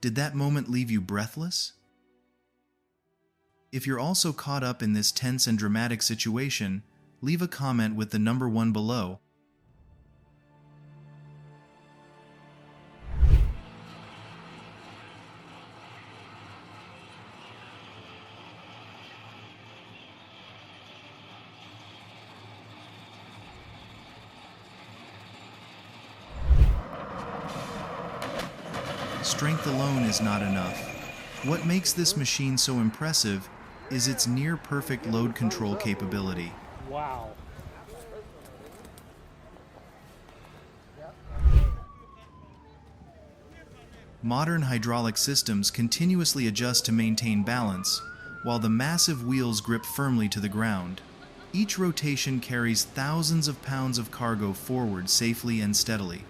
Did that moment leave you breathless? If you're also caught up in this tense and dramatic situation, leave a comment with the number 1 below. Strength alone is not enough. What makes this machine so impressive is its near-perfect load control capability. Wow. Modern hydraulic systems continuously adjust to maintain balance, while the massive wheels grip firmly to the ground. Each rotation carries thousands of pounds of cargo forward safely and steadily.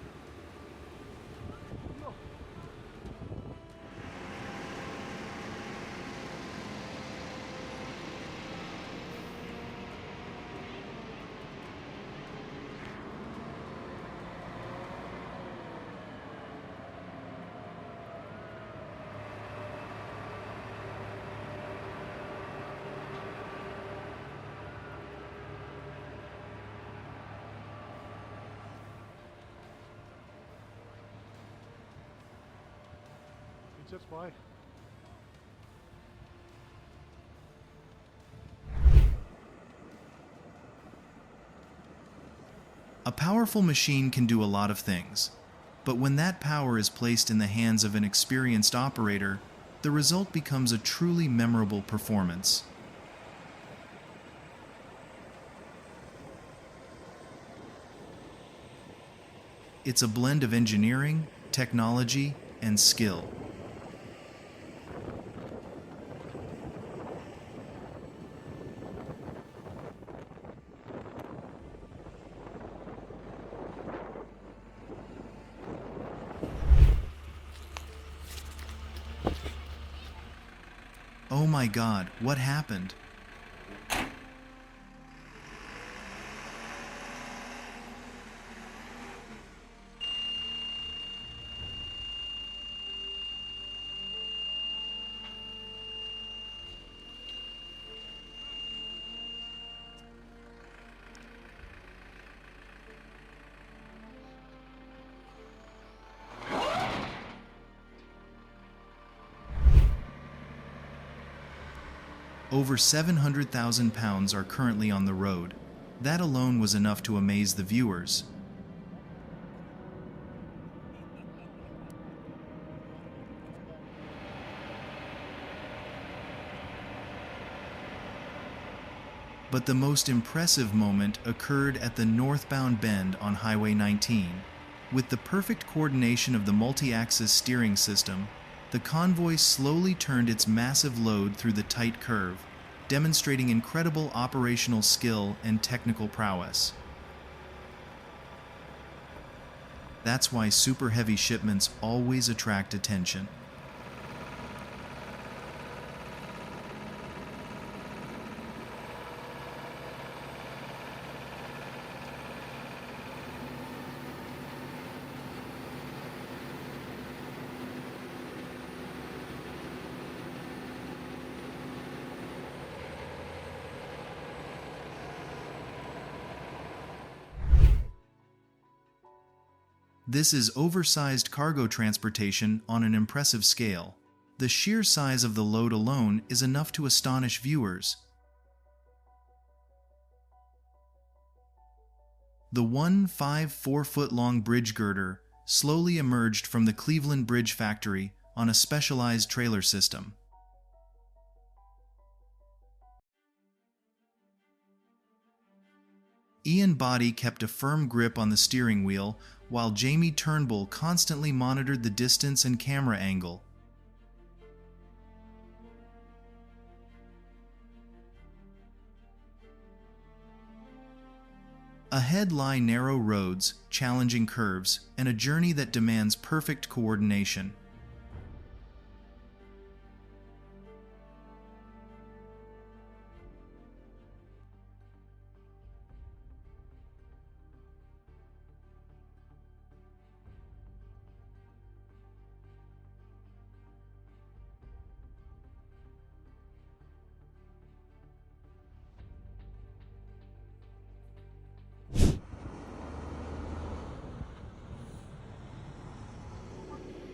That's why. A powerful machine can do a lot of things, but when that power is placed in the hands of an experienced operator, the result becomes a truly memorable performance. It's a blend of engineering, technology, and skill. Oh my God, what happened? Over 700,000 pounds are currently on the road. That alone was enough to amaze the viewers. But the most impressive moment occurred at the northbound bend on Highway 19. With the perfect coordination of the multi-axis steering system, the convoy slowly turned its massive load through the tight curve, demonstrating incredible operational skill and technical prowess. That's why super heavy shipments always attract attention. This is oversized cargo transportation on an impressive scale. The sheer size of the load alone is enough to astonish viewers. The 4-foot-long bridge girder slowly emerged from the Cleveland Bridge factory on a specialized trailer system. Ian Boddy kept a firm grip on the steering wheel, while Jamie Turnbull constantly monitored the distance and camera angle. Ahead lie narrow roads, challenging curves, and a journey that demands perfect coordination.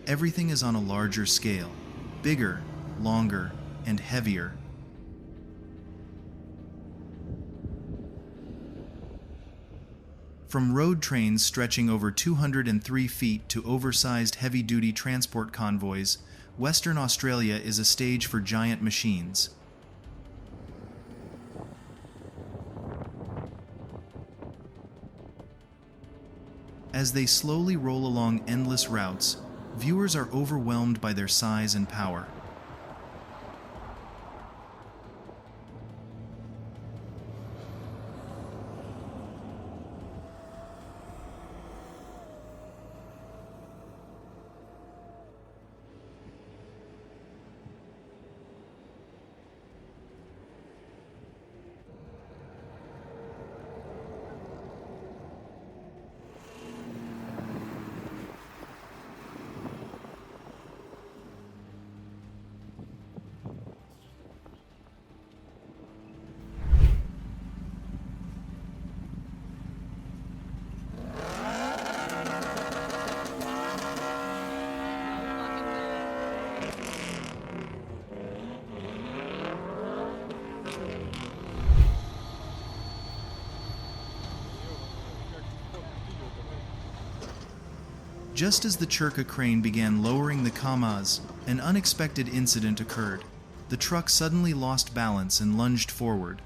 Everything is on a larger scale, bigger, longer, and heavier. From road trains stretching over 203 feet to oversized heavy-duty transport convoys, Western Australia is a stage for giant machines. As they slowly roll along endless routes, viewers are overwhelmed by their size and power. Just as the Churka crane began lowering the KAMAZ, an unexpected incident occurred. The truck suddenly lost balance and lunged forward.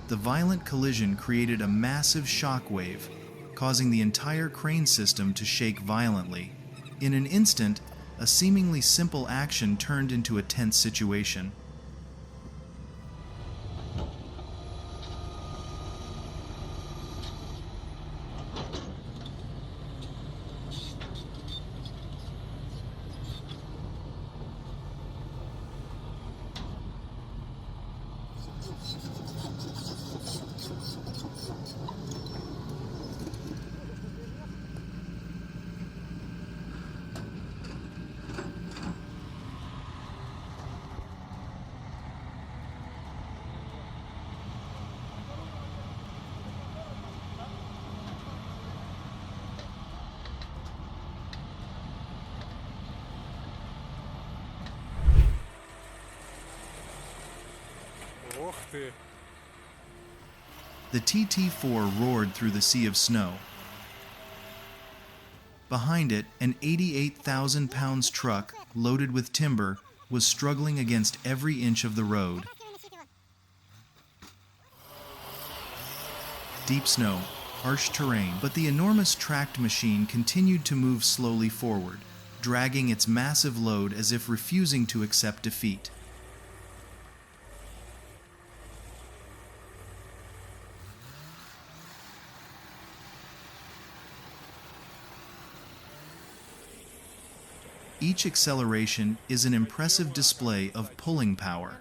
The violent collision created a massive shock wave, causing the entire crane system to shake violently. In an instant, a seemingly simple action turned into a tense situation. The TT-4 roared through the sea of snow. Behind it, an 88,000-pound truck, loaded with timber, was struggling against every inch of the road. Deep snow, harsh terrain, but the enormous tracked machine continued to move slowly forward, dragging its massive load as if refusing to accept defeat. Each acceleration is an impressive display of pulling power.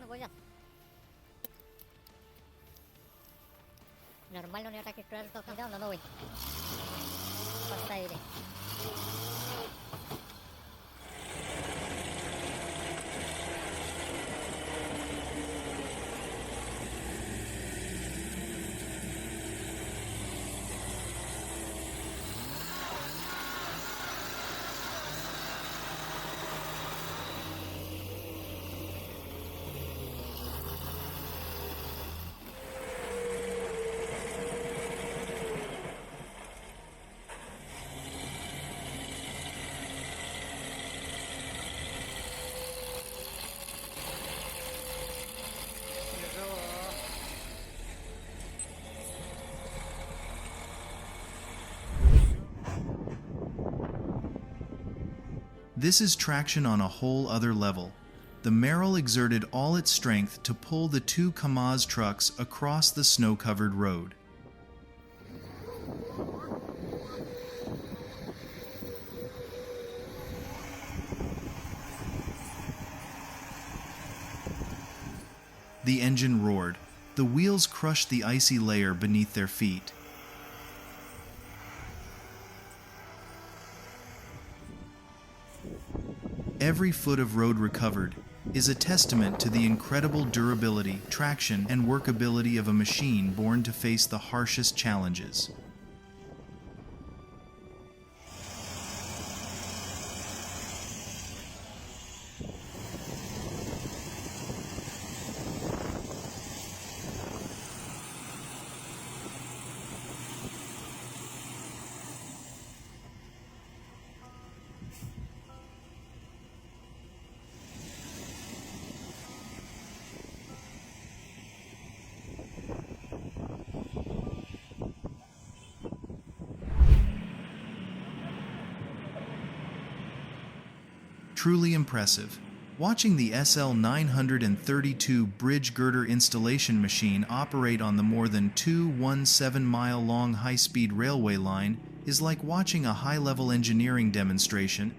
This is traction on a whole other level. The Merrill exerted all its strength to pull the two KAMAZ trucks across the snow-covered road. The engine roared. The wheels crushed the icy layer beneath their feet. Every foot of road recovered, is a testament to the incredible durability, traction, and workability of a machine born to face the harshest challenges. Truly impressive. Watching the SL-932 bridge girder installation machine operate on the more than 217-mile-long high-speed railway line is like watching a high-level engineering demonstration.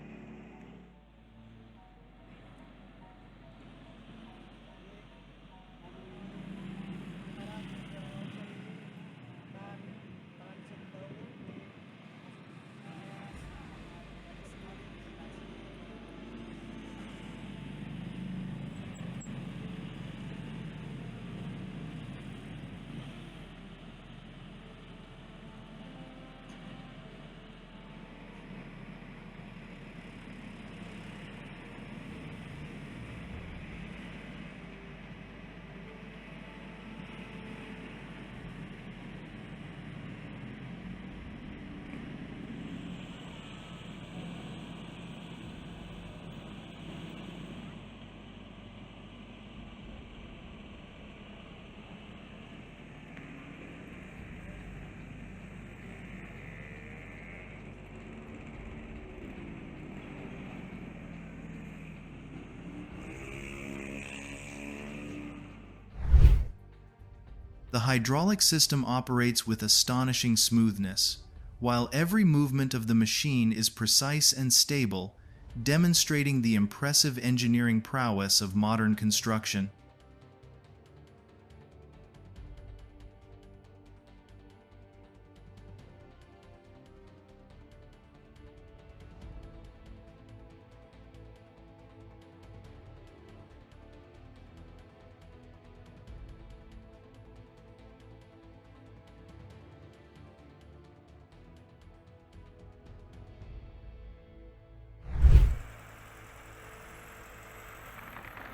The hydraulic system operates with astonishing smoothness, while every movement of the machine is precise and stable, demonstrating the impressive engineering prowess of modern construction.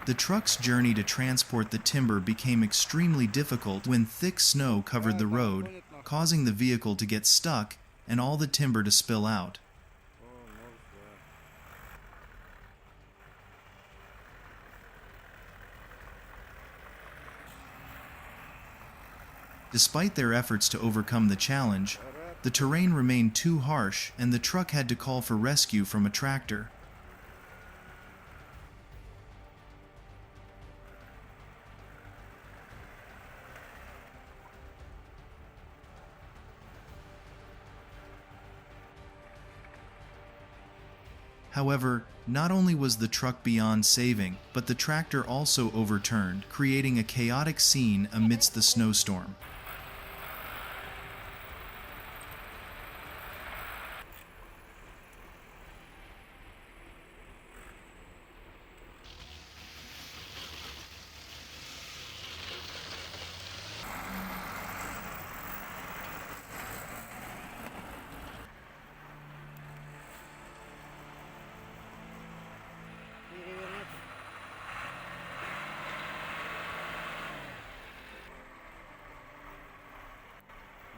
The truck's journey to transport the timber became extremely difficult when thick snow covered the road, causing the vehicle to get stuck and all the timber to spill out. Despite their efforts to overcome the challenge, the terrain remained too harsh and the truck had to call for rescue from a tractor. However, not only was the truck beyond saving, but the tractor also overturned, creating a chaotic scene amidst the snowstorm.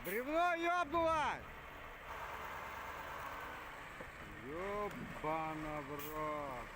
Бревно ёбнуло! Ёбана в рот!